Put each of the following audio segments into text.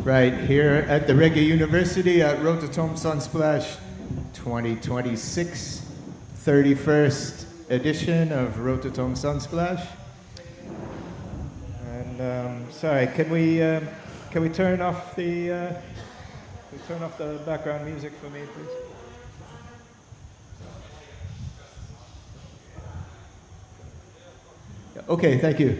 right here at the Reggae University at Rototom SUNSPLASH 2026, 31st edition of Rototom SUNSPLASH. And sorry, can we turn off the background music for me, please? Okay, thank you.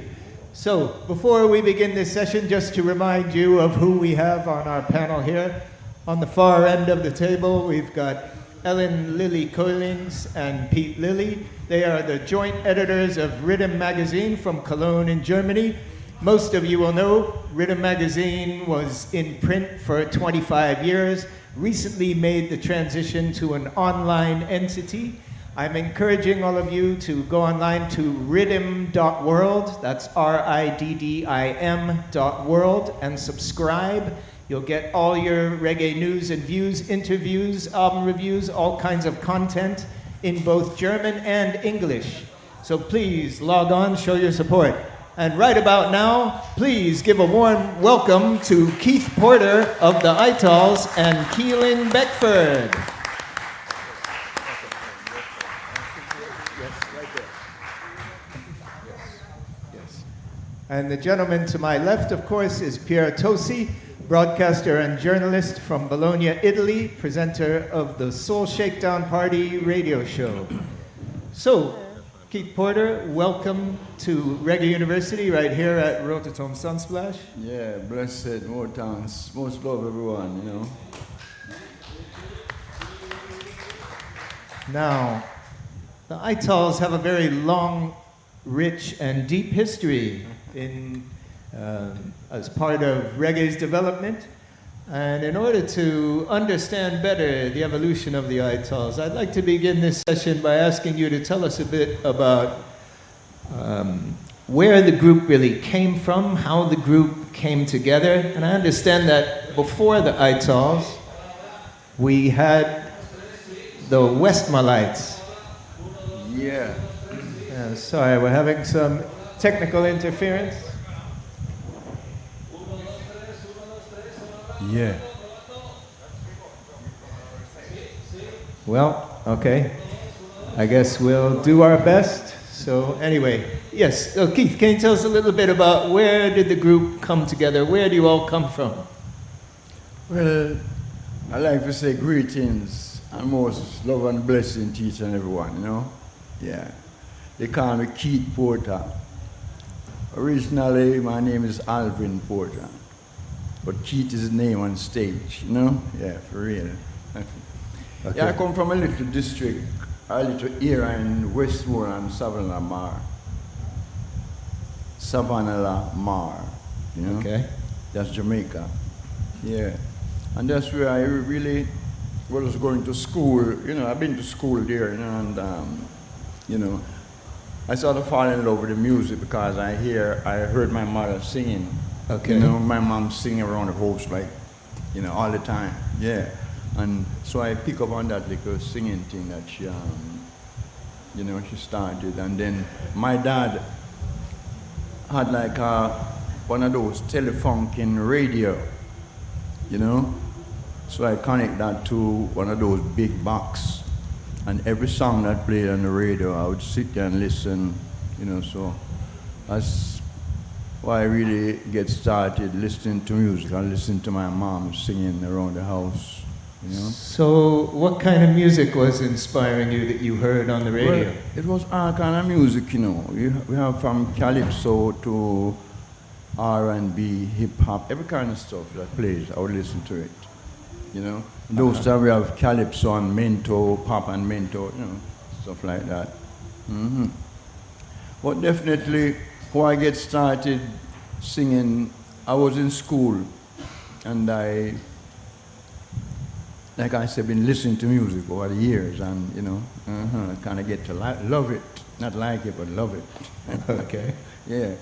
So, before we begin this session, just to remind you of who we have on our panel here. On the far end of the table, we've got Ellen Lilly Koelings and Pete Lilly. They are the joint editors of Rhythm Magazine from Cologne in Germany. Most of you will know Rhythm Magazine was in print for 25 years, recently made the transition to an online entity. I'm encouraging all of you to go online to rhythm.world, that's RIDDIM.world, and subscribe. You'll get all your reggae news and views, interviews, album reviews, all kinds of content in both German and English. So please log on, show your support. And right about now, please give a warm welcome to Keith Porter of the Itals and Keeling Beckford. And the gentleman to my left, of course, is Pier Tosi, broadcaster and journalist from Bologna, Italy, presenter of the Soul Shakedown Party radio show. So, Keith Porter, welcome to Reggae University right here at Rototom SUNSPLASH. Yeah, blessed, more thanks, most love everyone, you know. Now, the Itals have a very long, rich, and deep history as part of reggae's development. And in order to understand better the evolution of the Itals, I'd like to begin this session by asking you to tell us a bit about where the group really came from, how the group came together. And I understand that before the Itals, we had the Westmalites. Yeah. Sorry, we're having some technical interference. Yeah. Well, okay. I guess we'll do our best. So anyway, yes. So Keith, can you tell us a little bit about where did the group come together? Where do you all come from? Well, I like to say greetings and most love and blessing to each and everyone, you know? Yeah. They call me Keith Porter. Originally, my name is Alvin Porter. But Keith is the name on stage, you know? Yeah, for real. Okay. Yeah, I come from a little district, a little area in Westmoreland, Savannah Mar. Savannah Mar, you know? Okay. That's Jamaica. Yeah. And that's where I really was going to school. You know, I've been to school there, you know, and, you know, I sort of fall in love with the music because I heard my mother singing. Okay. You know, my mom singing around the house like, you know, all the time. Yeah. And so I pick up on that little singing thing that she, you know, she started. And then my dad had like one of those telefunken radio, you know. So I connect that to one of those big box. And every song that played on the radio, I would sit there and listen, you know, so that's why I really get started listening to music. I listen to my mom singing around the house, you know. So what kind of music was inspiring you that you heard on the radio? Well, it was all kind of music, you know. We have from calypso to R&B, hip-hop, every kind of stuff that plays, I would listen to it, you know. Those times we have calypso and mento, pop and mento, you know, stuff like that. Mm-hmm. But definitely, when I get started singing, I was in school, and I, like I said, been listening to music over the years, and you know, kind of get to love it, not like it, but love it. Okay. Yeah,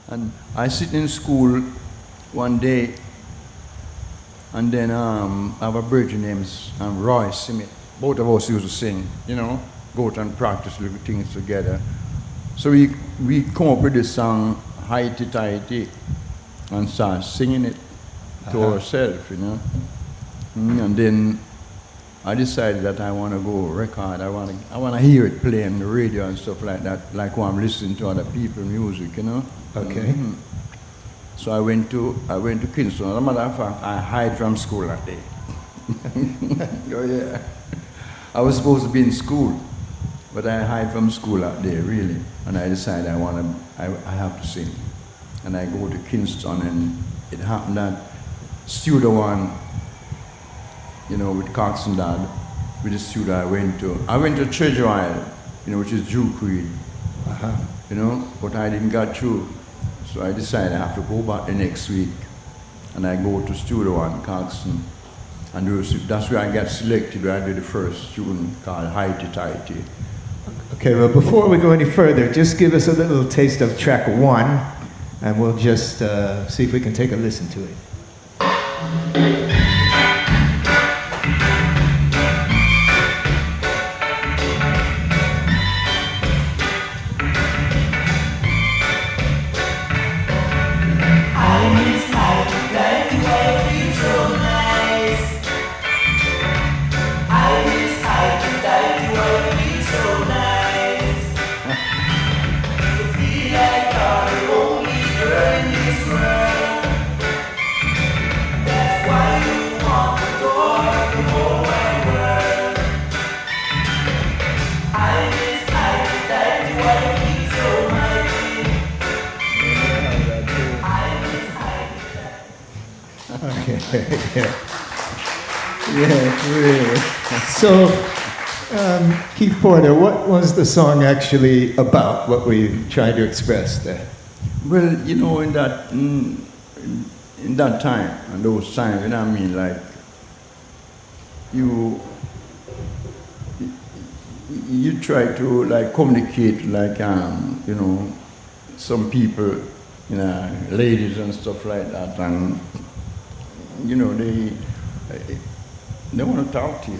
and I sit in school one day. And then I have a brother named Roy Simit. Both of us used to sing, you know, go out and practice little things together. So we come up with this song, Highty Tighty, and start singing it. to ourselves, you know. And then I decided that I want to go record. I want to hear it play on the radio and stuff like that, like when I'm listening to other people's music, you know. Okay. So I went to Kingston. As a matter of fact, I hid from school that day. Oh yeah. I was supposed to be in school, but I hide from school that day, really. And I decided I have to sing. And I go to Kingston, and it happened that Studio One, you know, with Cox and Dad, with the studio I went to Treasure Isle, you know, which is Drew Creed, you know, but I didn't get through. So I decided I have to go back the next week. And I go to Studio One, Coxon, and that's where I got selected, where I did the first tune called Highty Tighty. Okay, well, before we go any further, just give us a little taste of track 1, and we'll just see if we can take a listen to it. Yeah, really. So, Keith Porter, what was the song actually about, what we tried to express there? Well, you know, in that time, and those times, you know what I mean, like, you try to, like, communicate, like, you know, some people, you know, ladies and stuff like that, and, you know, they want to talk to you.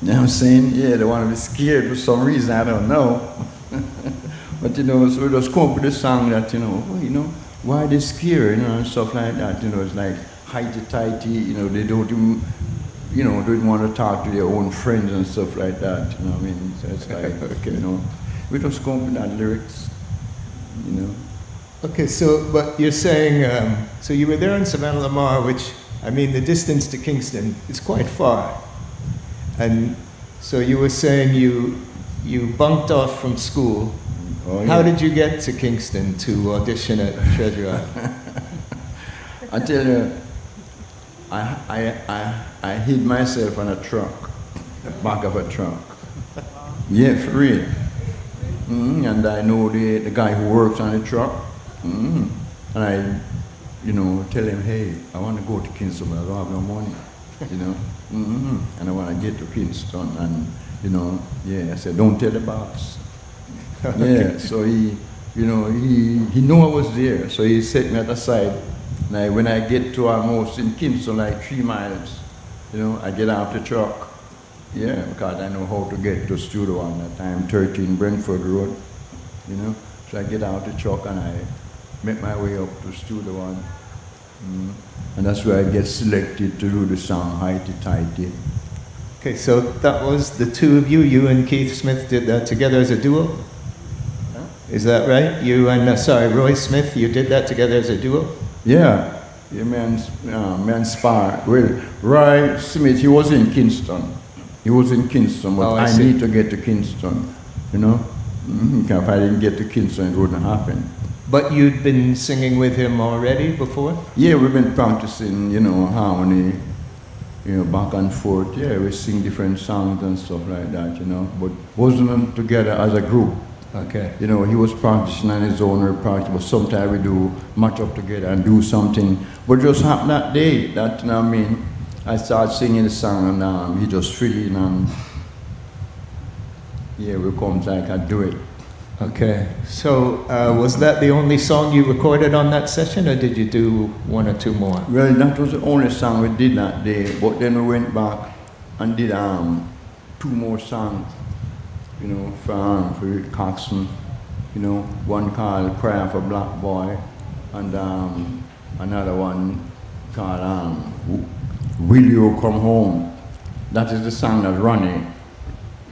You know what I'm saying? Yeah, they want to be scared for some reason, I don't know. But, you know, so we just come up with a song that, you know, well, you know, why they scared, you know, and stuff like that. You know, it's like highty-tighty, you know, they don't even, you know, don't want to talk to their own friends and stuff like that, you know what I mean? So it's like, okay, you know, we just come up with that lyrics, you know. Okay, so, but you're saying, so you were there in Savannah Lamar, which, I mean, the distance to Kingston is quite far. And so you were saying you bunked off from school. Oh, yeah. How did you get to Kingston to audition at Treasure Isle? I tell you, I hid myself on a truck, the back of a truck. Yeah, for real. And I know the guy who works on the truck. And I, you know, tell him, hey, I want to go to Kingston, but I don't have no money, you know. And I want to get to Kingston, and, you know, yeah, I said, don't tell the boss. Yeah, so he, you know, he knew I was there, so he set me at the side. And when I get to almost in Kingston, like 3 miles, you know, I get off the truck. Yeah, because I know how to get to Studio One at time, 13 Brentford Road, you know. So I get out the truck and I make my way up to Studio One. And that's where I get selected to do the song Highty Tighty. Okay, so that was the two of you, you and Keith Smith did that together as a duo? Huh? Is that right? You and, Roy Smith, you did that together as a duo? Yeah, man spar. Well, Roy Smith, he was in Kingston. He was in Kingston, but I need to get to Kingston, you know? If I didn't get to Kingston, it wouldn't happen. But you'd been singing with him already before? Yeah, we've been practicing, you know, harmony, you know, back and forth. Yeah, we sing different songs and stuff like that, you know, but wasn't together as a group. Okay. You know, he was practicing on his own, or practice, but sometimes we do match up together and do something. But just happened that day, that, you know what I mean, I started singing the song and he just feeling and yeah, we come like I do it. Okay, so was that the only song you recorded on that session, or did you do 1 or 2 more? Well, that was the only song we did that day, but then we went back and did 2 more songs, you know, for Rick Coxon, you know, one called Cry for Black Boy, and another one called Will You Come Home. That is the song that Ronnie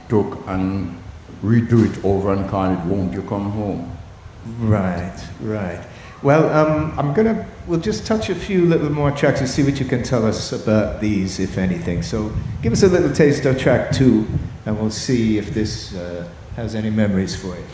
took and redo it over and called it Won't You Come Home. Right, right. Well, we'll just touch a few little more tracks and see what you can tell us about these, if anything. So give us a little taste of track 2, and we'll see if this has any memories for you.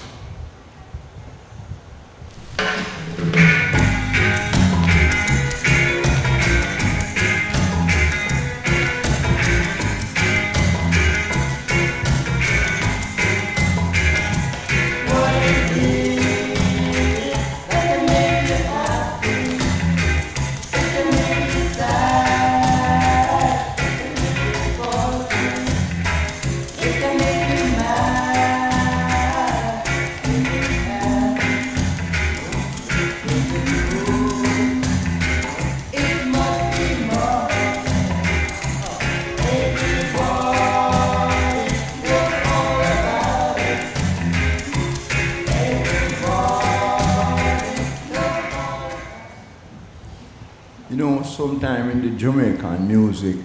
Sometime in the Jamaican music,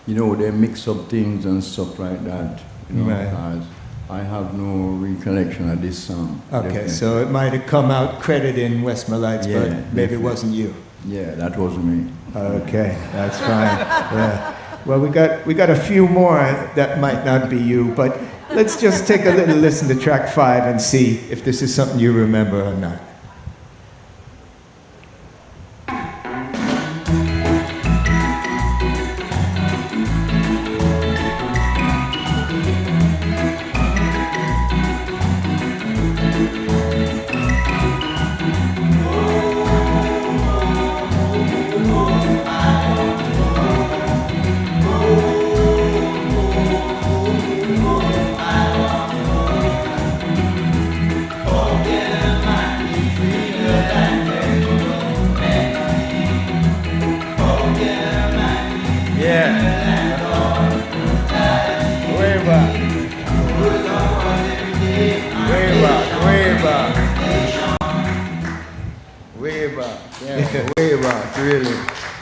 they mix up things and stuff like that. Right. I have no recollection of this song. Okay, definitely. so it might have come out credited in Westmorelites, Yeah, but maybe definitely. it wasn't you. Yeah, that wasn't me. Okay, that's fine. Yeah. Well, we got a few more that might not be you, but let's just take a little listen to track 5 and see if this is something you remember or not.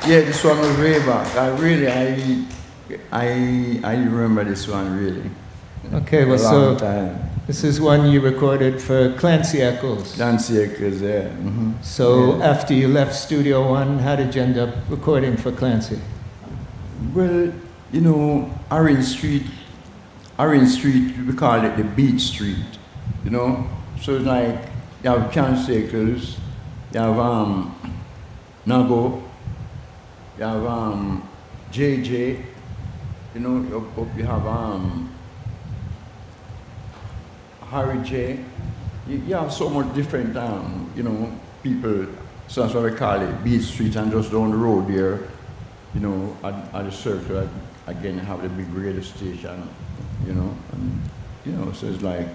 Yeah, this one was way back. I remember this one really. Okay, well, long so time. this is one you recorded for Clancy Eccles. Clancy Eccles, yeah. Mm-hmm. So after you left Studio One, how did you end up recording for Clancy? Well, Orange Street, we call it the Beach Street, So it's like, you have Clancy Eccles, you have Nago, you have JJ, you have Harry J. You have so much different, people, so that's why we call it Beach Street, and just down the road there, at the circle, again, you have the big radio station, so it's like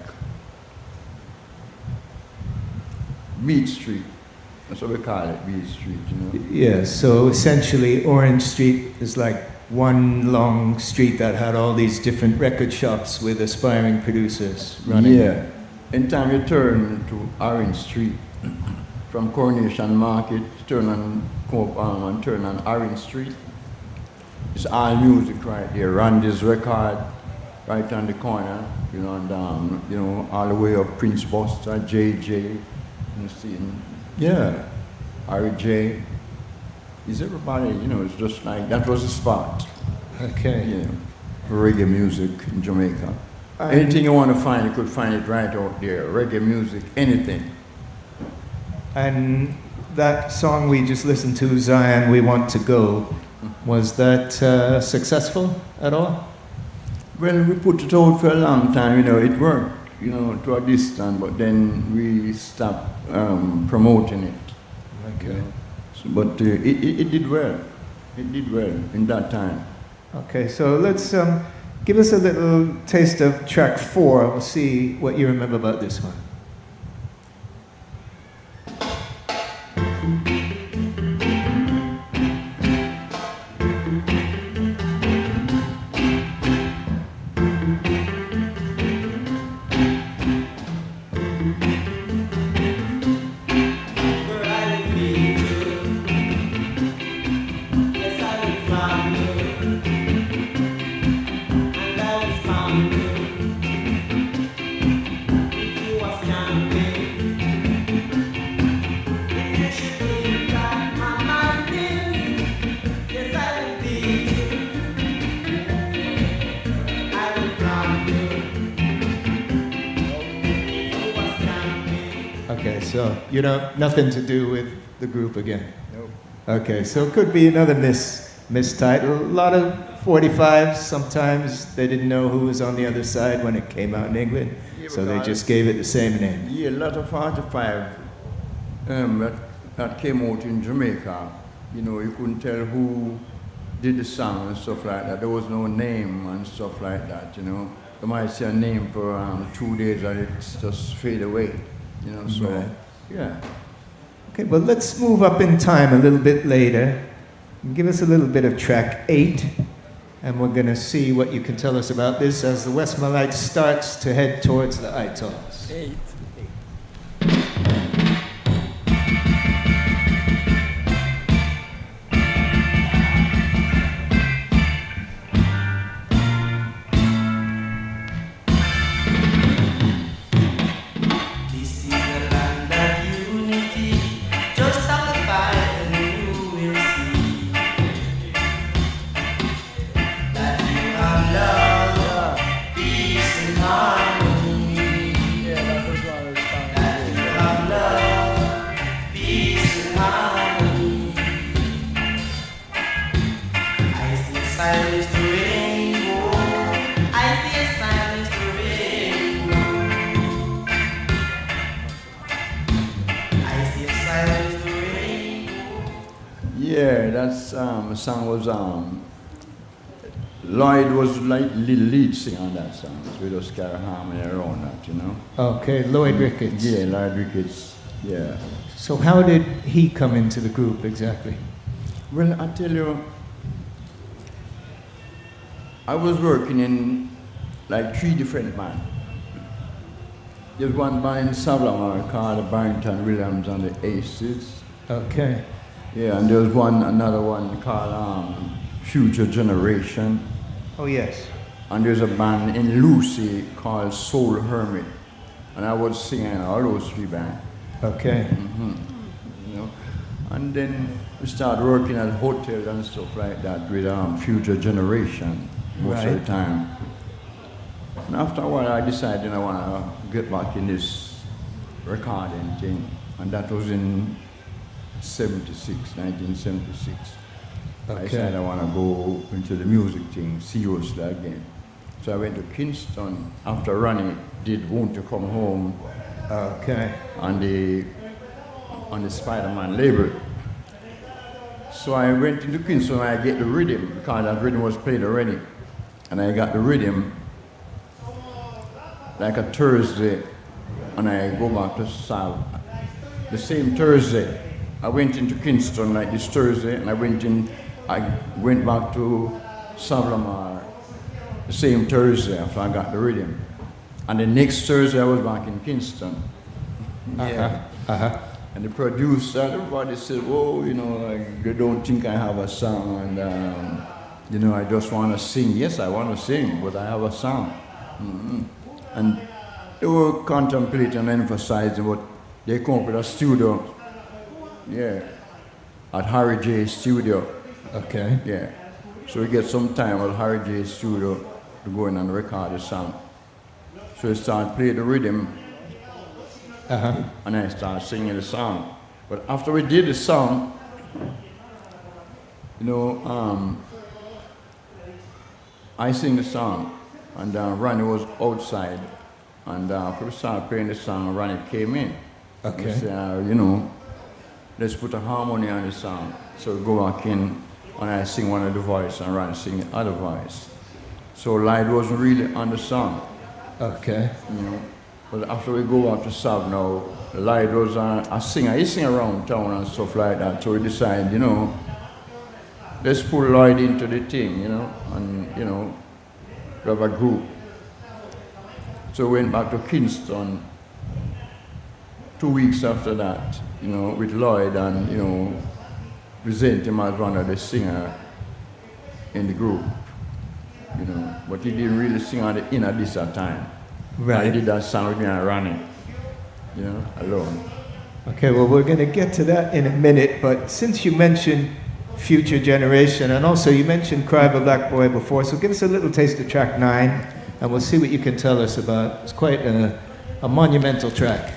Beach Street. That's what we call it, Beach Street, Yeah, so essentially Orange Street is like one long street that had all these different record shops with aspiring producers running. Yeah. Anytime you turn to Orange Street, from Coronation Market, turn on Cope and turn on Orange Street, it's all music right there. Randy's record, right on the corner, and all the way up Prince Buster, JJ, yeah, RJ. Is everybody, it's just like, that was the spot. Okay. Yeah, reggae music in Jamaica. Anything you want to find, you could find it right out there. Reggae music, anything. And that song we just listened to, Zion, We Want to Go, was that successful at all? Well, we put it out for a long time, it worked, to a distance, but then we stopped promoting it. Okay. But it did well. It did well in that time. Okay, so let's give us a little taste of track 4. We'll see what you remember about this one. So you don't, nothing to do with the group again? Nope. Okay, so it could be another mistitle. A lot of 45s, sometimes they didn't know who was on the other side when it came out in England, so they just gave it the same name. Yeah, a lot of 45 that came out in Jamaica, you know, you couldn't tell who did the song and stuff like that. There was no name and stuff like that, you know. You might say a name for 2 days and it's just fade away, you know, so, Right. yeah. Okay, well, let's move up in time a little bit later. Give us a little bit of track 8, and we're going to see what you can tell us about this as the Westmorelites starts to head towards the Itals. 8. This is a land of unity, just like a fire and you will see that you have love, peace and harmony. That you have love, peace and harmony. I see silence to rainbow, I see silence to rainbow. I see silence to rainbow. Yeah, that's, the song was, Lloyd was like the lead singer on that song, so we just carry harmony around that, you know. Okay, Lloyd Ricketts. Yeah, Lloyd Ricketts, yeah. So how did he come into the group exactly? Well, I tell you, I was working in like 3 different bands. There's one band in Savannah called the Barrington Williams and the Aces. Okay, Yeah, and there's another one called Future Generation. oh yes. And there's a band in Lucy called Soul Hermit. And I was singing all those 3 bands. Okay, You know. And then we started working at hotels and stuff like that with Future Generation most of Right. the time. And after a while I decided I want to get back in this recording thing. And that was in 1976. I Okay. decided I want to go into the music thing seriously again. So I went to Kingston after Ronnie did Want to Come Home okay, on the Spider-Man label. So I went into Kingston and I get the rhythm because that rhythm was played already. And I got the rhythm like a Thursday and I go back to South. The same Thursday, I went into Kingston like this Thursday and I went back to Savlamar the same Thursday after I got the rhythm. And the next Thursday I was back in Kingston. uh-huh. And the producer, everybody said, oh, you know, like, they don't think I have a song and, you know, I just want to sing. Yes, I want to sing, but I have a song. And they were contemplating and emphasizing, but they come up with a studio, yeah, at Harry J's studio, Okay, yeah. So we get some time at Harry J's studio to go in and record the song. So we start playing the rhythm, uh-huh, and I started singing the song. But after we did the song, you know, I sing the song, and Ronnie was outside, and we started playing the song, and Ronnie came in. Okay. He said, you know, let's put a harmony on the song. So we go back in, and I sing one of the voice, and Ronnie sing the other voice. So Lloyd wasn't really on the song, okay, you know. But after we go out to Sab now, Lloyd was a singer. He sing around town and stuff like that. So we decided, you know, let's put Lloyd into the thing, you know, and, you know, have a group. So we went back to Kingston 2 weeks after that, you know, with Lloyd and, you know, present him as one of the singer in the group, you know. But he didn't really sing at the inner this at time. I right. did that song with me and Ronnie, you know, alone. Okay, well, we're going to get to that in a minute, but since you mentioned Future Generation, and also you mentioned Cry of a Black Boy before, so give us a little taste of track 9, and we'll see what you can tell us about. It's quite a monumental track.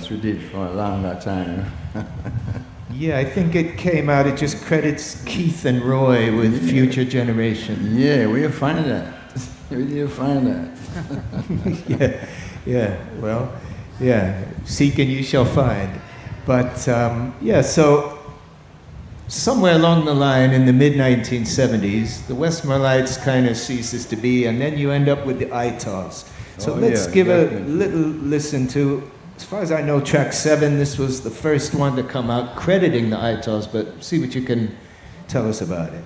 We did for a longer time. Yeah, I think it came out, it just credits Keith and Roy with Future Generation. Yeah, we'll find that. We'll find that. Well, seek and you shall find. But so somewhere along the line in the mid-1970s, the Westmorelites kind of ceases to be, and then you end up with the Itals. So let's give definitely a little listen to, as far as I know, track 7. This was the first one to come out crediting the Itals, but see what you can tell us about it.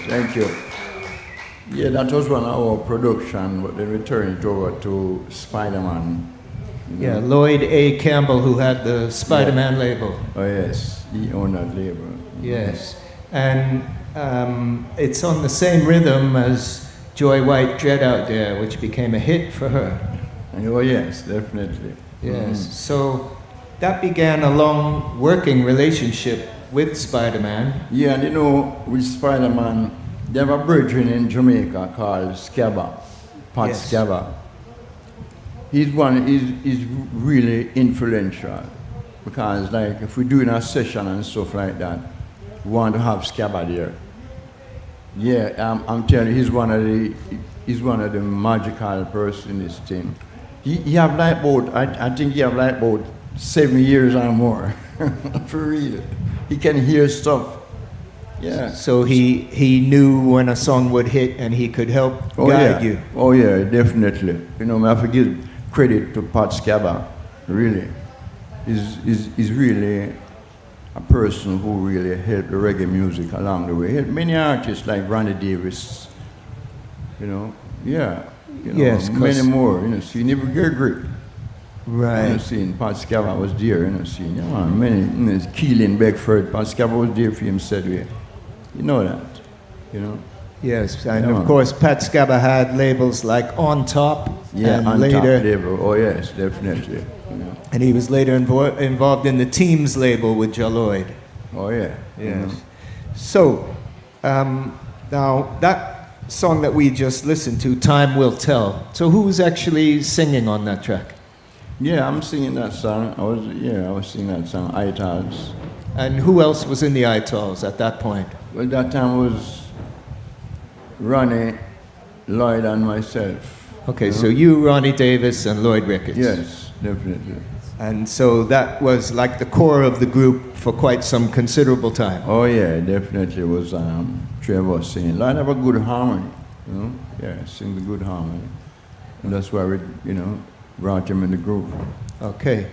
Thank you. Yeah, that was one of our production, but they returned it over to Spider-Man. Yeah, Lloyd A. Campbell, who had the Spider-Man label. Oh yes, he owned that label. Yes, and it's on the same rhythm as Joy White, Dread Out There, which became a hit for her. Oh yes, definitely. Yes, so that began a long working relationship with Spider-Man. Yeah, and you know, with Spider-Man, they have a brethren in Jamaica called Scabba, Pat Scabba. He's really influential, because like if we're doing a session and stuff like that, we want to have Scabba there. Yeah, I'm telling you, he's one of the magical person in this thing. He have like about, I think he have like about 7 years or more, for real. He can hear stuff. Yeah. So he knew when a song would hit and he could help guide you. Oh yeah, definitely. You know, I have to give credit to Pat Scabba, really. He's really a person who really helped the reggae music along the way. He helped many artists like Ronnie Davis, you know, many more, you know, see, never get grip. Right. You know, seeing Pat Scabba was there, you know, seeing, many, you know, Keelan Beckford, Pat Scabba was there for him, said we. You know that, you know. Yes, and of course Pat Scabba had labels like On Top, and On later, Top label. Oh yes, definitely. You know. And he was later involved in the Teams label with Jaloid. Oh yeah. Yes. You know. So now that song that we just listened to, Time Will Tell. So who's actually singing on that track? Yeah, I'm singing that song. I was singing that song, Itals. And who else was in the Itals at that point? Well, that time was Ronnie, Lloyd, and myself. Okay, so you, Ronnie Davis, and Lloyd Ricketts. Yes. definitely. And so that was like the core of the group for quite some considerable time. Oh yeah, definitely was Trevor singing. Lot of a good harmony, you know. Yeah, sing the good harmony, and that's why we, you know, brought him in the group. Okay.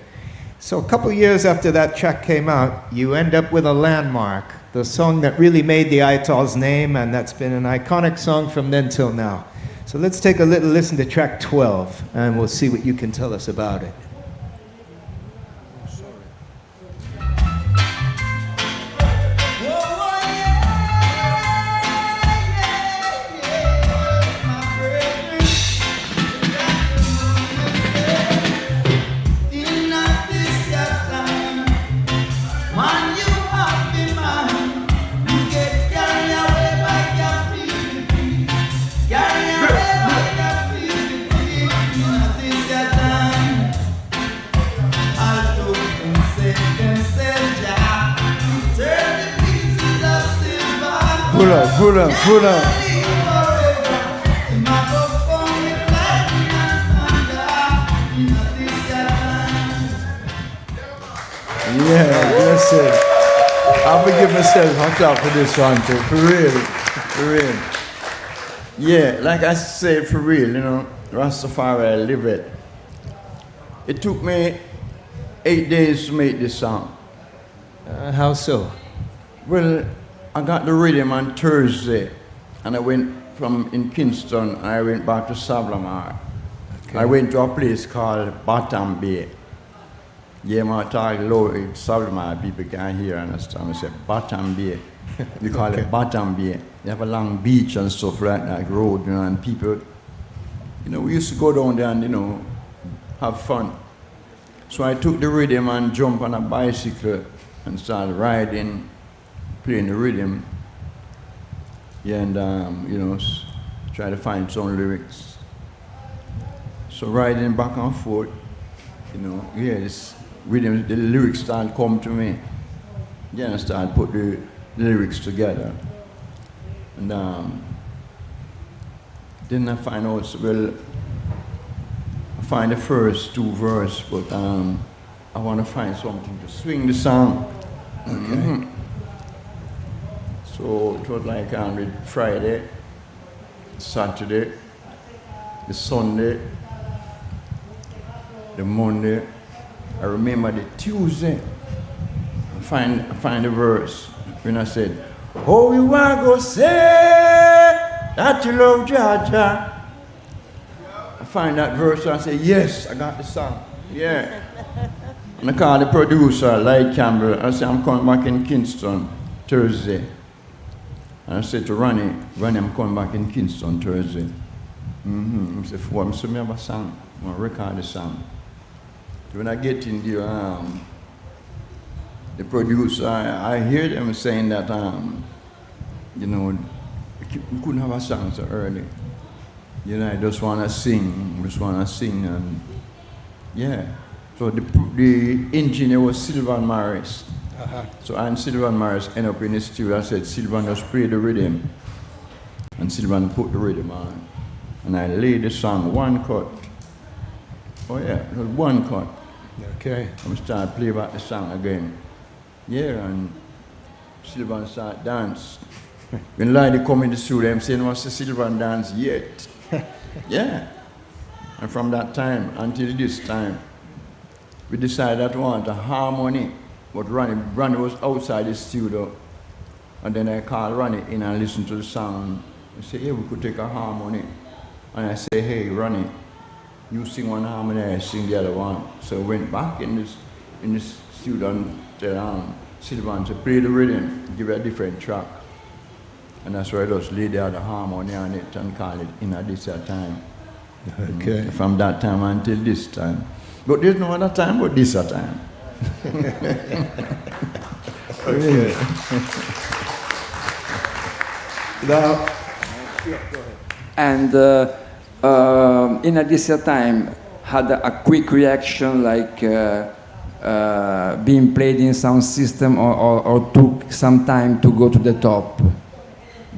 So a couple years after that track came out, you end up with a landmark, the song that really made the Itals name, and that's been an iconic song from then till now. So let's take a little listen to track 12, and we'll see what you can tell us about it. Pull up. Yeah, that's it. I'll forgive myself on top of this one too, for real. Yeah, like I said, for real, you know, Rastafari, live it. It took me 8 days to make this song. How so? Well, I got the rhythm on Thursday, and I went from in Kingston, I went back to Savlamar. Okay. I went to a place called Bottom Bay. Yeah, my talk low, Savlamar people can't hear and understand. I said Bottom Bay. We call it Bottom Bay. You have a long beach and stuff like that, road, you know, and people, you know, we used to go down there and, you know, have fun. So I took the rhythm and jumped on a bicycle and started riding, playing the rhythm, yeah, and you know, try to find some lyrics. So riding back and forth, you know, yeah, this rhythm, the lyrics started come to me. Yeah, I started put the lyrics together, and then I find out, well, I find the first two verses, but I want to find something to swing the song. Okay. Mm-hmm. So it was like on Friday, Saturday, the Sunday, the Monday. I remember the Tuesday. I find the verse when I said, "Oh, you want to say that you love Georgia?" I find that verse and I say, "Yes, I got the song." Yeah. And I called the producer, Light Campbell. I said, "I'm coming back in Kingston Thursday." And I said to Ronnie, I'm coming back in Kingston Thursday. I said, "For me, I have a song. I'm going to record the song." When I get in there, the producer, I hear them saying that, you know, we couldn't have a song so early. You know, I just want to sing, and yeah. So the engineer was Sylvan Morris. So I'm Sylvan Morris, end up in the studio. I said, "Sylvan, just play the rhythm." And Sylvan put the rhythm on. And I laid the song one cut. Oh yeah, it was one cut. Okay. And we started playing back the song again. Yeah, and Sylvan started dance. When Lydie come in the studio, I'm saying, "What's the Sylvan dance yet?" Yeah. And from that time until this time, we decided that we want a harmony. But Ronnie was outside the studio. And then I called Ronnie in and listened to the song. I said, "Hey, we could take a harmony." And I say, "Hey, Ronnie, you sing one harmony, I sing the other one." So I went back in this studio and tell Sylvan to play the rhythm, give it a different track. And that's why I just laid the other harmony on it and call it In a This Time. Okay. From that time until this time. But there's no other time but this time. Okay. Now, And in a this time had a quick reaction, like being played in sound system, or took some time to go to the top.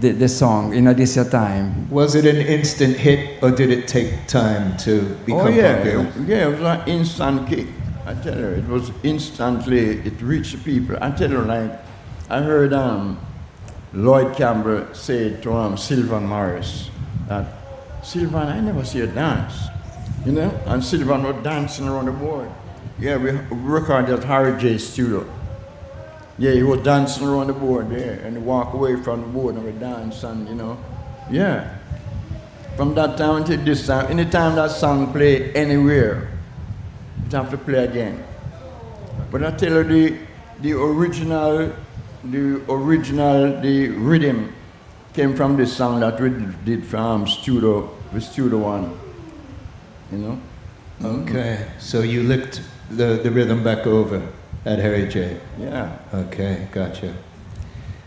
the song in this time. Was it an instant hit, or did it take time to become Oh yeah, popular? yeah, it was an instant kick. I tell you, it was instantly, it reached the people. I tell you, like, I heard Lloyd Campbell say to Sylvan Morris that, Sylvan, I never see you dance, you know? And Sylvan was dancing around the board. Yeah, we recorded at Harry J studio. Yeah, he was dancing around the board there, and he walked away from the board and we danced, and you know, yeah. From that time until this time, anytime that song play anywhere, it have to play again. But I tell you, the rhythm came from this song that we did from Studio One, you know. Okay, so you licked the rhythm back over at Harry J. Yeah. Okay, gotcha.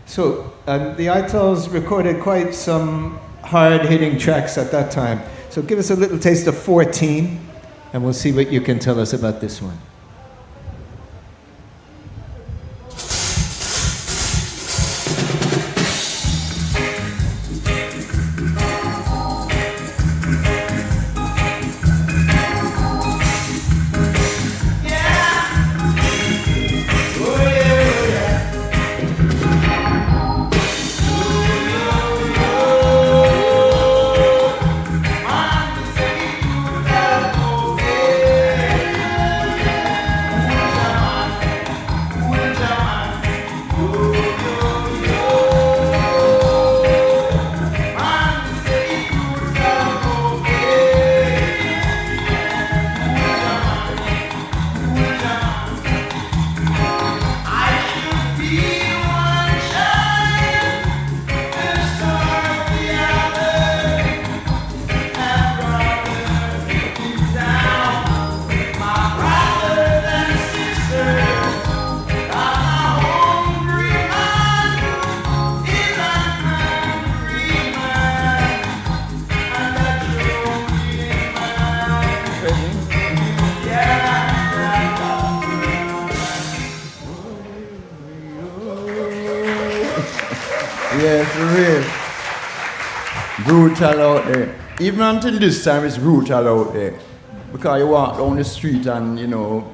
So the Itals recorded quite some hard-hitting tracks at that time. So give us a little taste of 14, and we'll see what you can tell us about this one. Yeah, for real. Brutal out there. Even until this time, it's brutal out there. Because you walk down the street and, you know,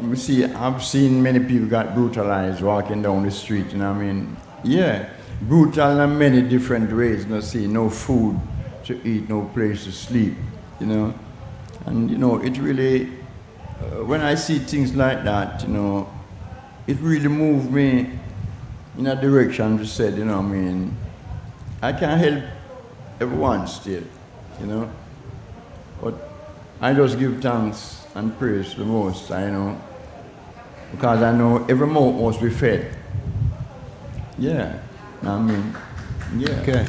I've seen many people got brutalized walking down the street, you know what I mean? Yeah, brutal in many different ways. You know, see, no food to eat, no place to sleep, you know? And, you know, it really, when I see things like that, you know, it really moved me in a direction to say, you know what I mean? I can't help everyone still, you know? But I just give thanks and praise the most, I know, because I know every mouth must be fed. Yeah, I mean, yeah. Okay.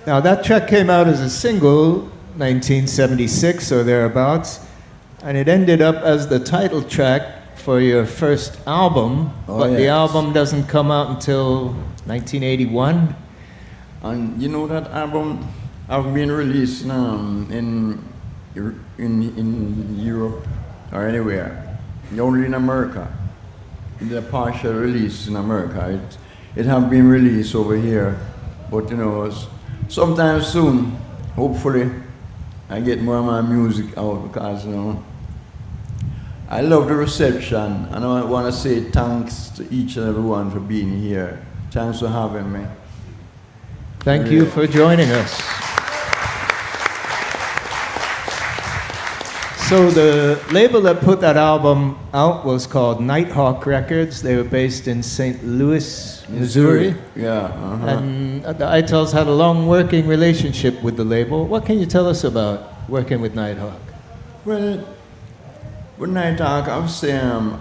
Now that track came out as a single, 1976 or thereabouts, and it ended up as the title track for your first album, but the album doesn't come out until 1981. And you know that album have been released in Europe or anywhere, only in America. It's a partial release in America. It have been released over here, but you know, sometime soon, hopefully, I get more of my music out because you know, I love the reception, and I want to say thanks to each and everyone for being here. Thanks for having me. Thank you for joining us. So the label that put that album out was called Nighthawk Records. They were based in St. Louis, Missouri. Yeah. And the Itals had a long working relationship with the label. What can you tell us about working with Nighthawk? Well, with Nighthawk, I would say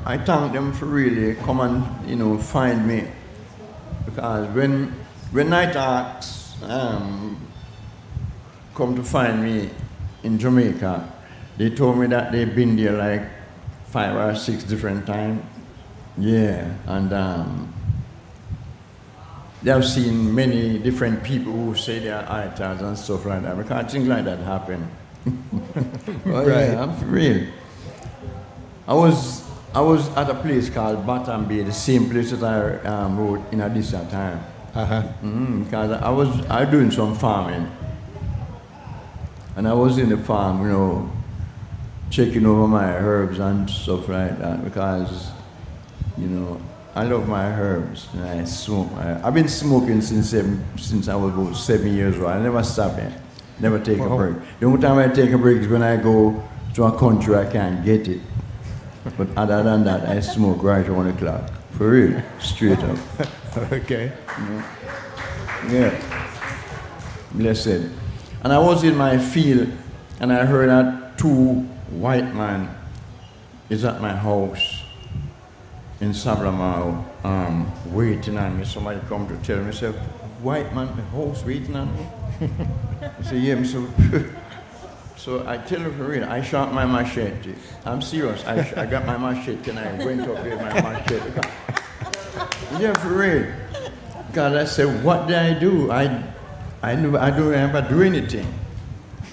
I thank them for really come and, you know, find me. Because when Nighthawks come to find me in Jamaica, they told me that they've been there like 5 or 6 different times. Yeah, and they have seen many different people who say they are Itals and stuff like that. Because things like that happen. Oh, Right. yeah, I'm for real. I was I was at a place called Bottom Bay, the same place that I wrote in a distant time. Uh-huh. Because I was doing some farming. And I was in the farm, you know, checking over my herbs and stuff like that because, you know, I love my herbs and I smoke. I've been smoking since I was about 7 years old. I never stop it. Never take a break. The only time I take a break is when I go to a country I can't get it. But other than that, I smoke right around the clock. For real, straight up. Okay. You know? Yeah. Blessed. And I was in my field and I heard that 2 white men is at my house in Sabramao waiting on me. Somebody come to tell me, say, white man, the house waiting on me? I say, yeah, so I tell her for real, I shot my machete. I'm serious, I got my machete and I went up with my machete. Yeah, for real. God, I said, what did I do? I don't ever do anything.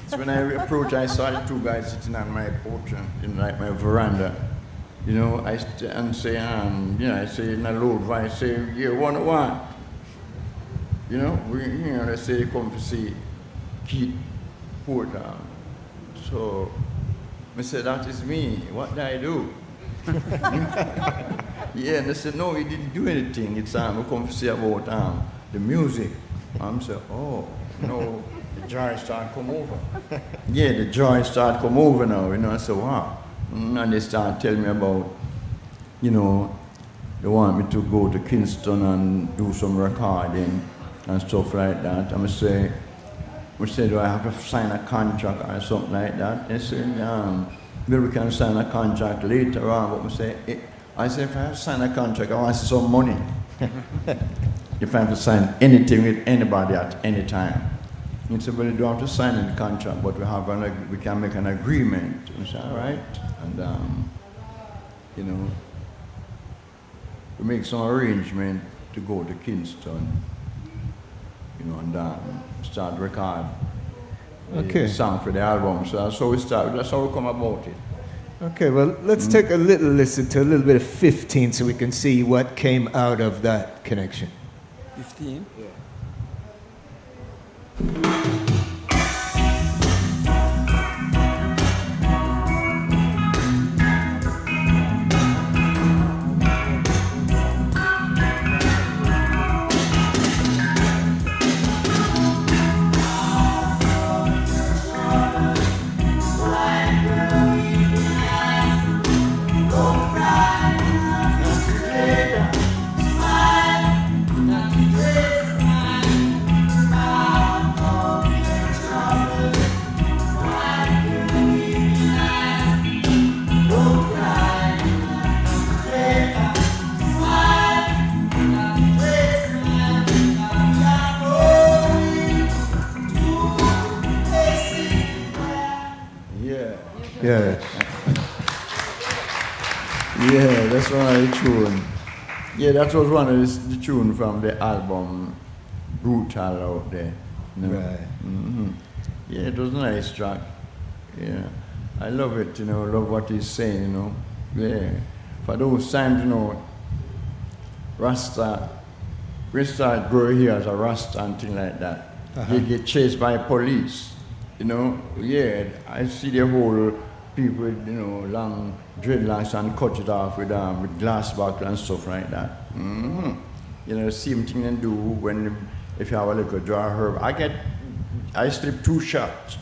So when I approached, I saw the 2 guys sitting on my porch, in like my veranda. You know, I say, I say in a loud voice, I say, yeah, what? You know, they say they come to see Keith Porter. So I said, that is me. What did I do? Yeah, and they said, no, he didn't do anything. It's we come to see about the music. I'm saying, oh, no, the joy start come over. Yeah, the joy start come over now. You know, I said, wow. And they start telling me about, you know, they want me to go to Kingston and do some recording and stuff like that. And I say, do I have to sign a contract or something like that? They say, maybe we can sign a contract later on. But I say, if I have to sign a contract, I want to see some money. If I have to sign anything with anybody at any time. He said, well, you don't have to sign any contract, but we can make an agreement. I said, all right. And, you know, we make some arrangement to go to Kingston, you know, and start record the song for the album. So that's how we start. That's how we come about it. Okay, well, let's take a little listen to a little bit of 15 so we can see what came out of that connection. 15? Yeah. Yeah. Yeah, that's one of the tune. Yeah, that was one of the tune from the album Brutal out there. You know? Right. Mm-hmm. Yeah, it was a nice track. Yeah, I love it, you know, love what he's saying, you know. Yeah, for those times, you know, Rasta, we start growing here as a Rasta and thing like that. They get chased by police, you know. Yeah, I see the whole people with, you know, long dreadlocks and cut it off with glass bottle and stuff like that. Mm-hmm. You know, the same thing they do when, if you have a little dry herb. I slip 2 shots.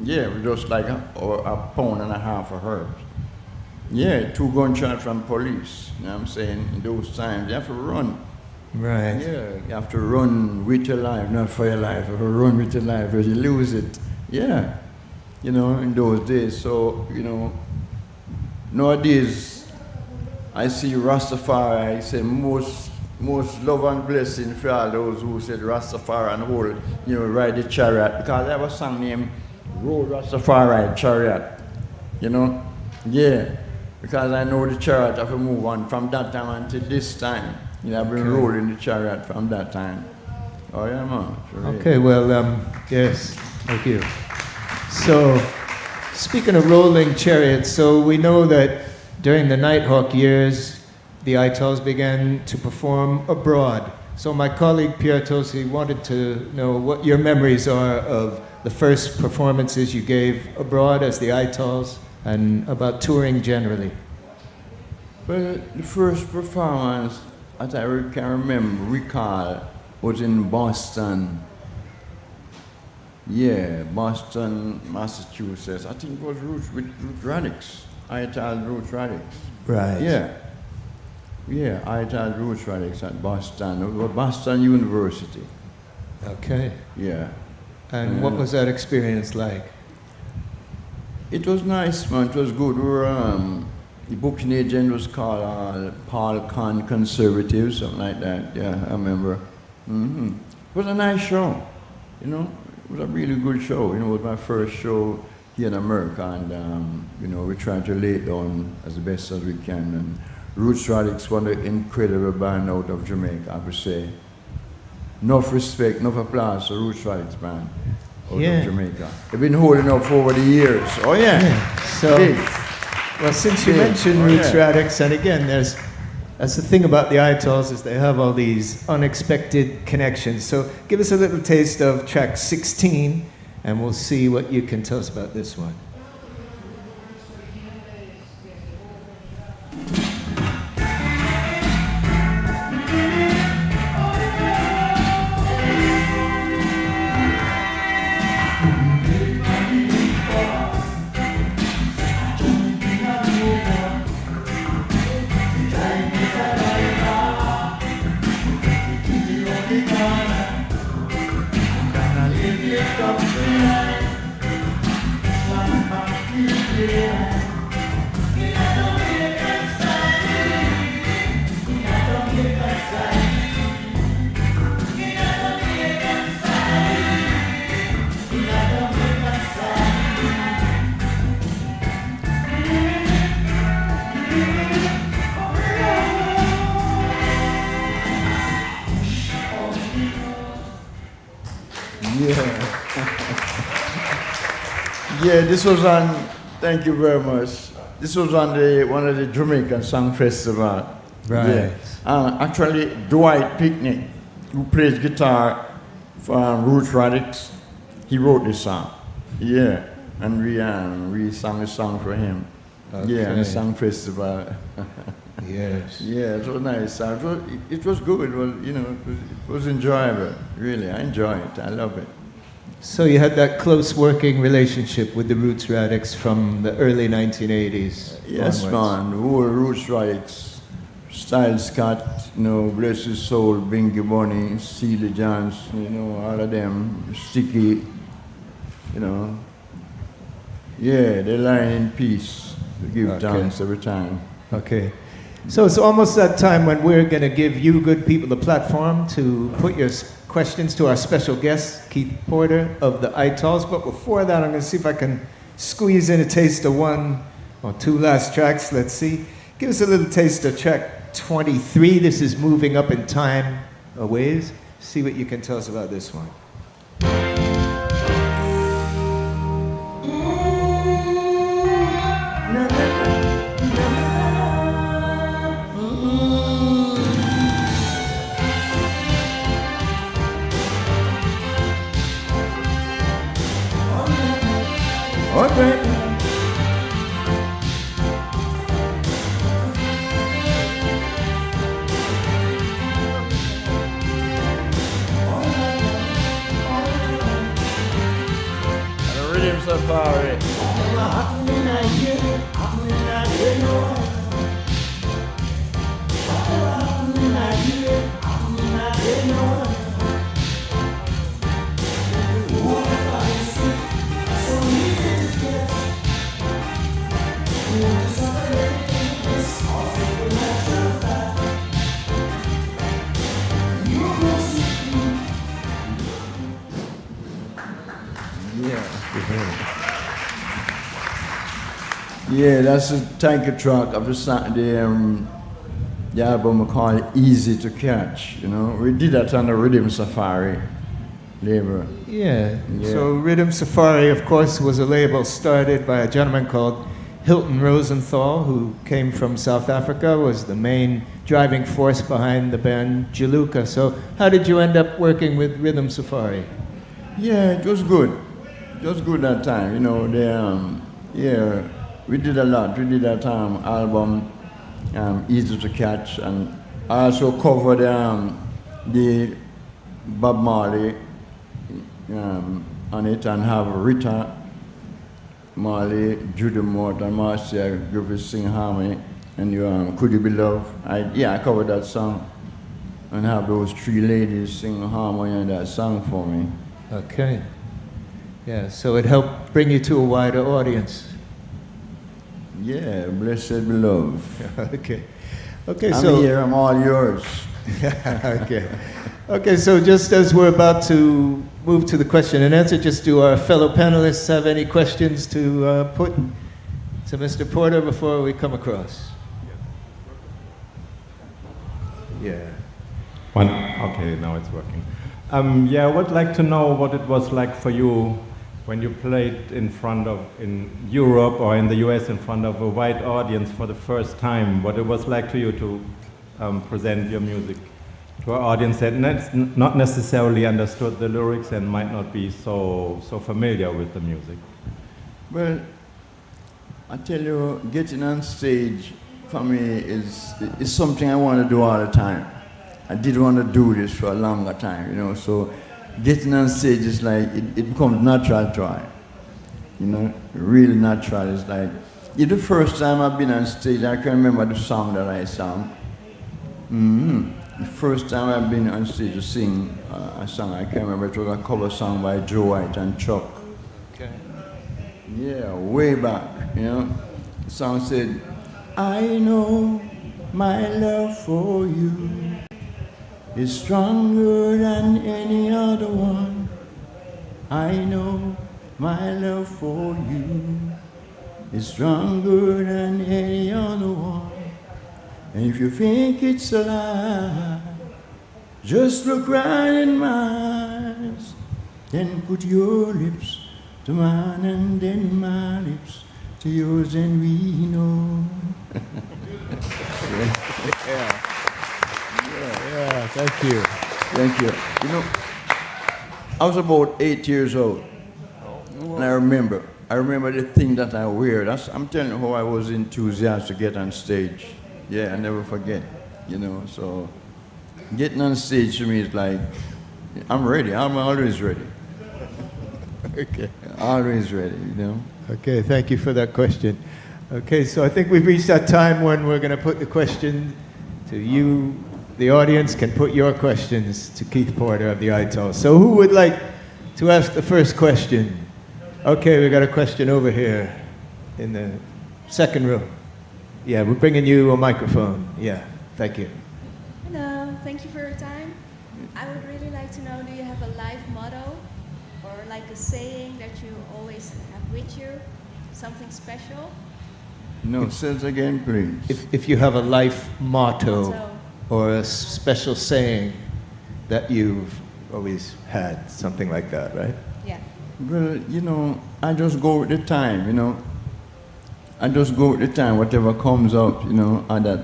Yeah, with just like a pound and a half of herbs. Yeah, 2 gunshots from police. You know what I'm saying? In those times, you have to run. Right. Yeah, you have to run with your life, not for your life. You have to run with your life or you lose it. Yeah, you know, in those days. So, you know, nowadays, I see Rastafari, I say most love and blessing for all those who said Rastafari and hold, you know, ride the chariot. Because I have a song named Road Rastafari Chariot, you know? Yeah, because I know the chariot have to move on from that time until this time. You know, I've been rolling the chariot from that time. Oh yeah, man. Sure. Okay, well, yes, thank you. So, speaking of rolling chariots, so we know that during the Nighthawk years, the Itals began to perform abroad. So my colleague Pierre Tosi wanted to know what your memories are of the first performances you gave abroad as the Itals and about touring generally. Well, the first performance, as I can recall, was in Boston. Yeah, Boston, Massachusetts. I think it was Roots Radix. Itals Roots Radix. Right. Yeah. Yeah, Itals Roots Radix at Boston. It was Boston University. Okay. Yeah. And what was that experience like? It was nice, man. It was good. We were, the booking agent was called Paul Kahn Conservative, something like that. Yeah, I remember. It was a nice show, you know. It was a really good show. You know, it was my first show here in America, and you know, we tried to lay it down as the best as we can. And Roots Radix, one of the incredible band out of Jamaica, I would say. Enough respect, enough applause for Roots Radix band out of Jamaica. They've been holding up for over the years. Oh yeah. So, Big. well, since you Big. mentioned Oh, Roots yeah. Radix, and again, that's the thing about the Itals is they have all these unexpected connections. So give us a little taste of track 16, and we'll see what you can tell us about this one. Yeah, this was on, thank you very much. This was on one of the Jamaican Song Festival. Right. Yeah. Actually, Dwight Picnic, who plays guitar for Roots Radix, he wrote this song. Yeah, and we sang the song for him. Okay. Yeah, on the Song Festival. Yes. Yeah, it was nice. It was good. It was, you know, it was enjoyable. Really, I enjoy it. I love it. So you had that close working relationship with the Roots Radix from the early 1980s. Yes, onwards. man. Who Roots Radix, Style Scott, you know, Bless His Soul, Binky Bunny, Celia Johns, you know, all of them, Sticky, you know. Yeah, they lie in peace. We give thanks every time. Okay. So it's almost that time when we're going to give you good people the platform to put your questions to our special guest, Keith Porter of the Itals. But before that, I'm going to see if I can squeeze in a taste of one or two last tracks. Let's see. Give us a little taste of track 23. This is Moving Up in Time a Ways. See what you can tell us about this one. Okay. The Rhythm Safari. Yeah, that's the title track of the album called Easy to Catch, you know. We did that on the Rhythm Safari label. Yeah. So Rhythm Safari, of course, was a label started by a gentleman called Hilton Rosenthal, who came from South Africa, was the main driving force behind the band Jaluka. So how did you end up working with Rhythm Safari? Yeah, it was good. It was good that time. You know, yeah, we did a lot. We did that album, Easy to Catch, and I also covered the Bob Marley on it, and have Rita Marley, Judy Mort, and Marcia Griffith sing harmony, and you Could You Be Loved? I covered that song, and have those three ladies sing harmony on that song for me. Okay. Yeah, so it helped bring you to a wider audience. Yeah, blessed be love. Okay. Okay, I'm so here, I'm all yours. okay. Okay, so just as we're about to move to the question and answer, just do our fellow panelists have any questions to put to Mr. Porter before we come across? Yeah. One. Okay, now it's working. Yeah, I would like to know what it was like for you when you played in Europe or in the US in front of a wide audience for the first time. What it was like to you to present your music to an audience that not necessarily understood the lyrics and might not be so familiar with the music. Well, I tell you, getting on stage for me is something I want to do all the time. I did want to do this for a longer time, you know, so getting on stage is like, it becomes natural to I, you know, really natural. It's like, the first time I've been on stage, I can remember the song that I sang. The first time I've been on stage to sing a song, I can remember it was a cover song by Joe White and Chuck. Okay. Yeah, way back, you know. The song said, I know my love for you is stronger than any other one. I know my love for you is stronger than any other one. And if you think it's a lie, just look right in my eyes, then put your lips to mine and then my lips to yours, and we know. Yeah, thank you. Thank you. You know, I was about 8 years old, and I remember the thing that I wear. I'm telling you how I was enthusiastic to get on stage. Yeah, I never forget, you know, so getting on stage to me is like, I'm ready, I'm always ready. Okay. Always ready, you know. Okay, thank you for that question. Okay, so I think we've reached that time when we're going to put the question to you. The audience can put your questions to Keith Porter of the Itals. So who would like to ask the first question? Okay, we got a question over here in the second row. Yeah, we're bringing you a microphone. Yeah, thank you. Hello, thank you for your time. I would really like to know, do you have a life motto or like a saying that you always have with you? Something special? No, say it again, please. If you have a life motto Motto. or a special saying that you've always had, something like that, right? Yeah. Well, you know, I just go with the time, you know. I just go with the time, whatever comes up, you know, at that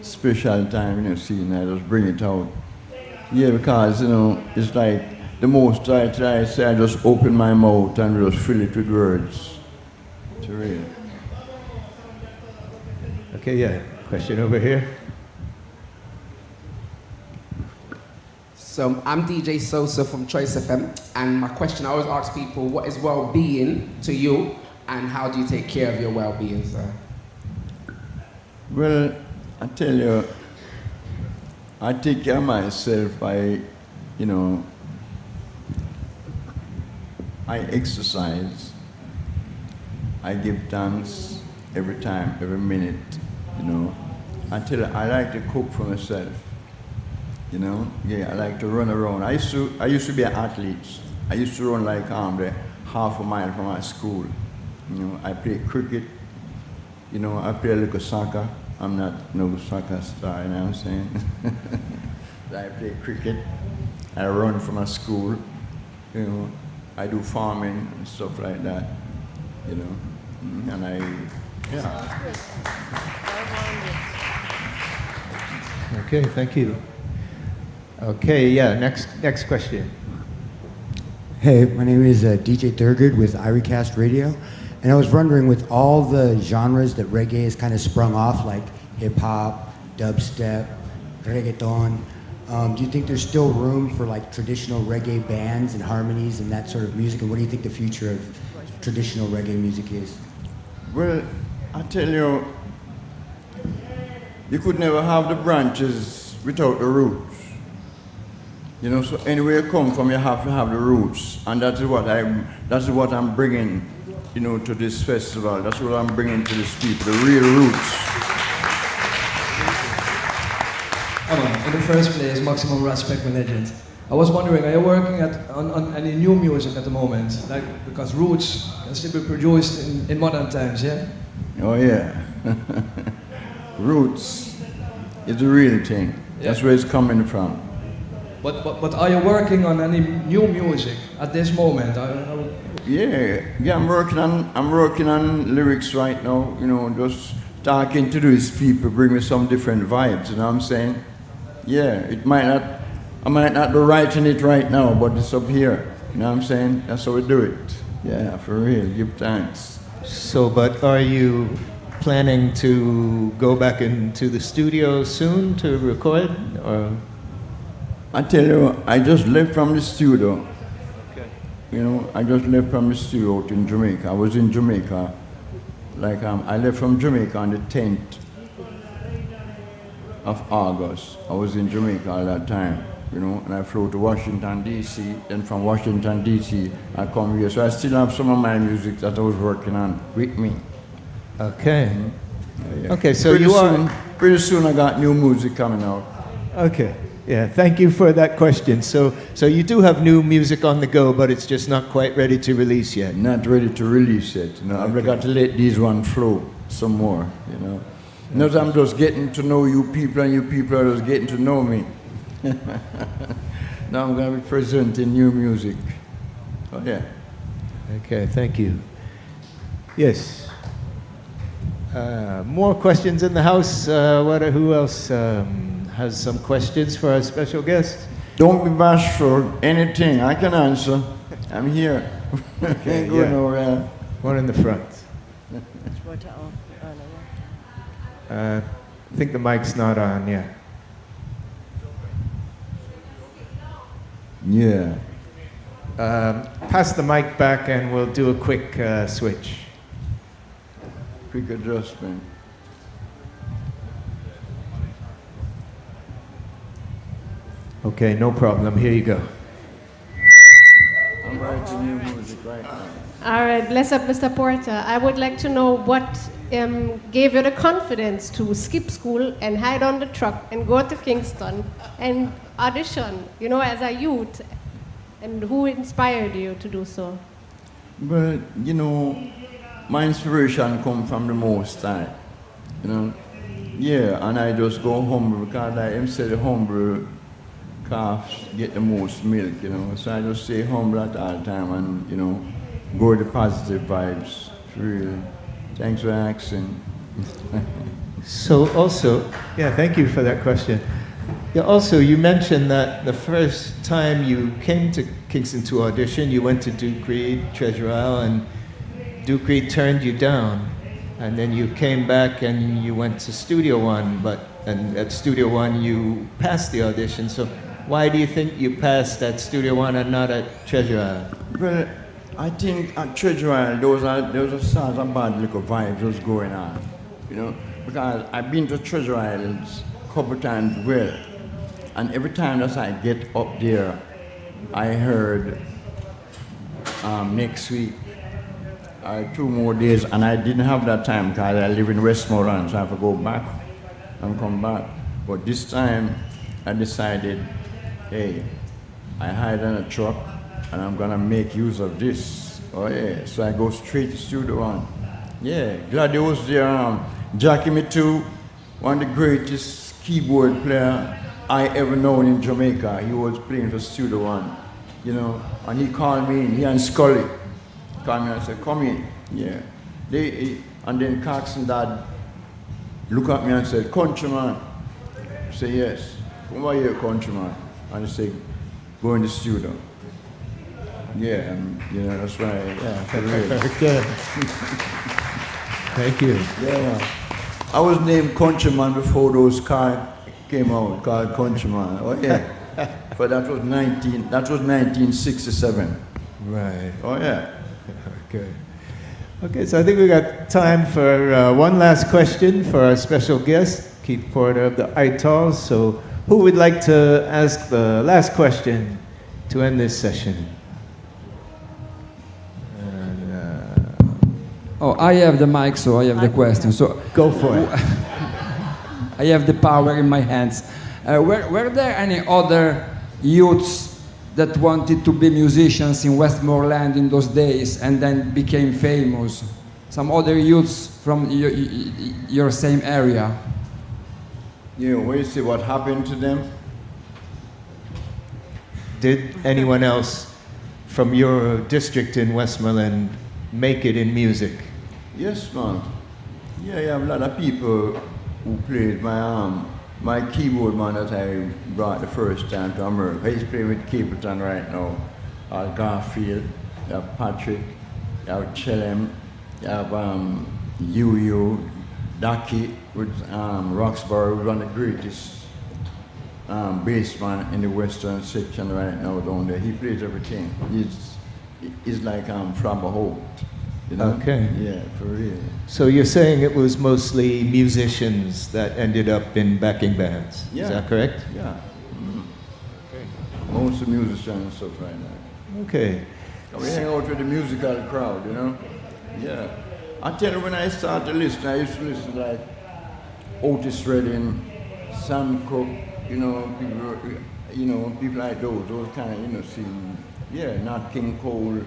special time, you know, seeing, I just bring it out. Yeah, because, you know, it's like the most I say, I just open my mouth and just fill it with words. It's real. Okay, yeah. Question over here. So I'm DJ Sosa from Choice FM, and my question, I always ask people, what is well-being to you, and how do you take care of your well-being, sir? Well, I tell you, I take care of myself by, you know, I exercise, I give thanks every time, every minute, you know. I tell you, I like to cook for myself, you know. Yeah, I like to run around. I used to be an athlete. I used to run like the half a mile from my school. You know, I play cricket. You know, I play a little soccer. I'm not no soccer star, you know what I'm saying? I play cricket. I run from a school. You know, I do farming and stuff like that. You know, and Yeah. Okay, thank you. Okay, yeah, next question. Hey, my name is DJ Thurgood with IRICAST Radio, and I was wondering, with all the genres that reggae has kind of sprung off, like hip-hop, dubstep, reggaeton, do you think there's still room for like traditional reggae bands and harmonies and that sort of music, and what do you think the future of traditional reggae music is? Well, I tell you, you could never have the branches without the roots. You know, so anywhere you come from, you have to have the roots, and that's what I'm bringing, you know, to this festival. That's what I'm bringing to these people, the real roots. In the first place, maximum respect and legend. I was wondering, are you working on any new music at the moment? Like, because roots can still be produced in modern times, yeah? Oh yeah. Roots is the real thing. That's where it's coming from. But are you working on any new music at this moment? Yeah, I'm working on lyrics right now, you know, just talking to these people, bring me some different vibes, you know what I'm saying? Yeah, I might not be writing it right now, but it's up here, you know what I'm saying? That's how we do it. Yeah, for real, give thanks. So, but are you planning to go back into the studio soon to record, or? I tell you, I just left from the studio. Okay. You know, I just left from the studio out in Jamaica. I was in Jamaica. Like, I left from Jamaica on the 10th of August. I was in Jamaica at that time, you know, and I flew to Washington, D.C. Then from Washington, D.C., I come here. So I still have some of my music that I was working on with me. Okay. Yeah. Okay, so pretty soon I got new music coming out. Okay. Yeah, thank you for that question. So you do have new music on the go, but it's just not quite ready to release yet. Not ready to release yet. You know, I've got to let these ones flow some more, you know. Not I'm just getting to know you people, and you people are just getting to know me. Now I'm going to be presenting new music. Oh, yeah. Okay, thank you. Yes. More questions in the house. Who else has some questions for our special guest? Don't be bashful. Anything I can answer. I'm here. Okay, Ain't going nowhere. One in the front. I think the mic's not on. Yeah. Yeah. Pass the mic back, and we'll do a quick switch. Quick adjustment. Okay, no problem. Here you go. I'm writing new music right now. All right, bless up, Mr. Porter. I would like to know what gave you the confidence to skip school and hide on the truck and go to Kingston and audition, you know, as a youth, and who inspired you to do so? Well, you know, my inspiration comes from the Most High, you know. Yeah, and I just go humble because like him say the humble calves get the most milk, you know. So I just stay humble at all time and, you know, go with the positive vibes. Really. Thanks for asking. So also, yeah, thank you for that question. Yeah, also, you mentioned that the first time you came to Kingston to audition, you went to Duke Reed, Treasure Isle, and Duke Reed turned you down. And then you came back and you went to Studio One, and at Studio One you passed the audition. So why do you think you passed at Studio One and not at Treasure Isle? Well, I think at Treasure Isle there was a sort of bad little vibes was going on, you know, because I've been to Treasure Islands a couple times well, and every time that I get up there, I heard next week, 2 more days, and I didn't have that time because I live in Westmoreland, so I have to go back and come back. But this time, I decided, hey, I hired on a truck, and I'm gonna make use of this. Oh yeah, so I go straight to Studio One. Yeah, glad he was there. Jackie Me Too, one of the greatest keyboard player I ever known in Jamaica. He was playing for Studio One, you know, and he called me in, he and Scully. Called me and said, come in. Yeah. And then Cox's dad looked at me and said, "Countryman." I said, "Yes." "Come over here, countryman." And he said, "Go in the studio." Yeah, and you know, that's why, yeah, for real. Okay. Thank you. Yeah. I was named Countryman before those cards came out, called Countryman. Oh yeah. But that was 1967. Right. Oh yeah. Okay. Okay, so I think we got time for one last question for our special guest, Keith Porter of the Itals. So who would like to ask the last question to end this session? Oh, I have the mic, so I have the question. So go for it. I have the power in my hands. Were there any other youths that wanted to be musicians in Westmoreland in those days and then became famous? Some other youths from your same area? Yeah, where you see what happened to them? Did anyone else from your district in Westmoreland make it in music? Yes, man. Yeah, you have a lot of people who played my keyboard man that I brought the first time to America. He's playing with Capleton right now. Garfield, you have Patrick, you have Chelem, you have Yu, Ducky with Roxbury, who's one of the greatest bassman in the western section right now down there. He plays everything. He's like from a Holt. You know? Okay. Yeah, for real. So you're saying it was mostly musicians that ended up in backing bands? Yeah. Is that correct? Yeah. Mm-hmm. Okay. Most of musicians and stuff right now. Okay. We hang out with the musical crowd, you know? Yeah. I tell you, when I started to listen, I used to listen to like Otis Redding, Sam Cooke, people like those kind of, Nat King Cole,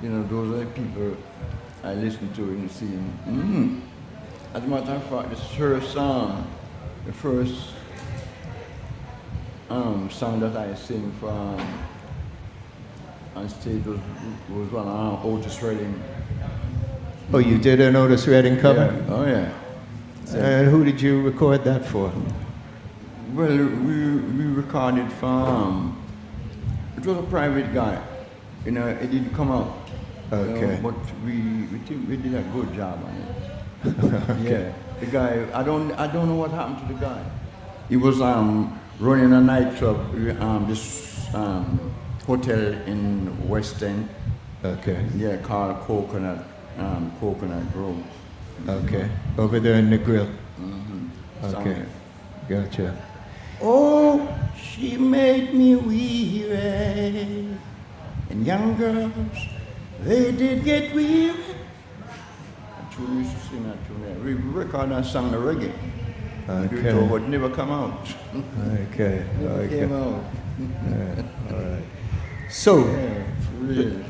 those are the people I listen to in the scene. Mm-hmm. As a matter of fact, the first song that I sing from on stage was one of Otis Redding. Oh, you did an Otis Redding cover? Yeah. Oh, yeah. And who did you record that for? Well, we recorded from, it was a private guy. It didn't come out. Okay. But we think we did a good job on it. Okay. Yeah. The guy, I don't know what happened to the guy. He was running a nightclub, this hotel in West End. Okay. Yeah, called Coconut Grove. Okay. Over there in the grill. Mm-hmm. Okay. Gotcha. Oh, she made me weary, and young girls, they did get weary. We used to sing that tune there. We recorded that song, the Reggae. Okay. But it never come out. Okay. Never came out. Yeah. All right. So, Really.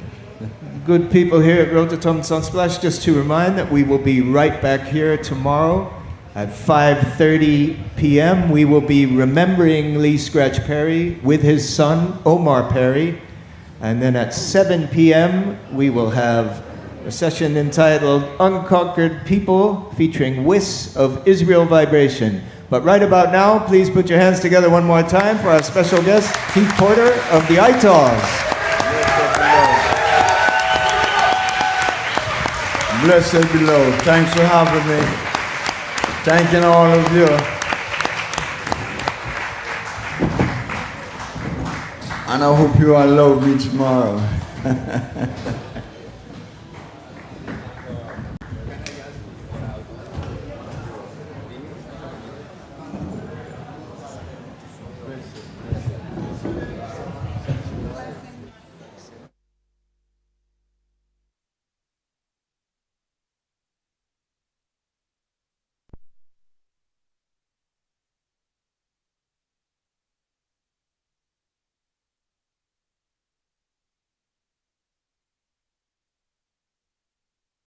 good people here at Rototom SUNSPLASH, just to remind that we will be right back here tomorrow at 5:30 p.m. We will be remembering Lee Scratch Perry with his son, Omar Perry. And then at 7 p.m., we will have a session entitled Unconquered People, featuring Wiss of Israel Vibration. But right about now, please put your hands together one more time for our special guest, Keith Porter of the Itals. Blessed below. Thanks for having me. Thanking all of you. And I hope you all love me tomorrow.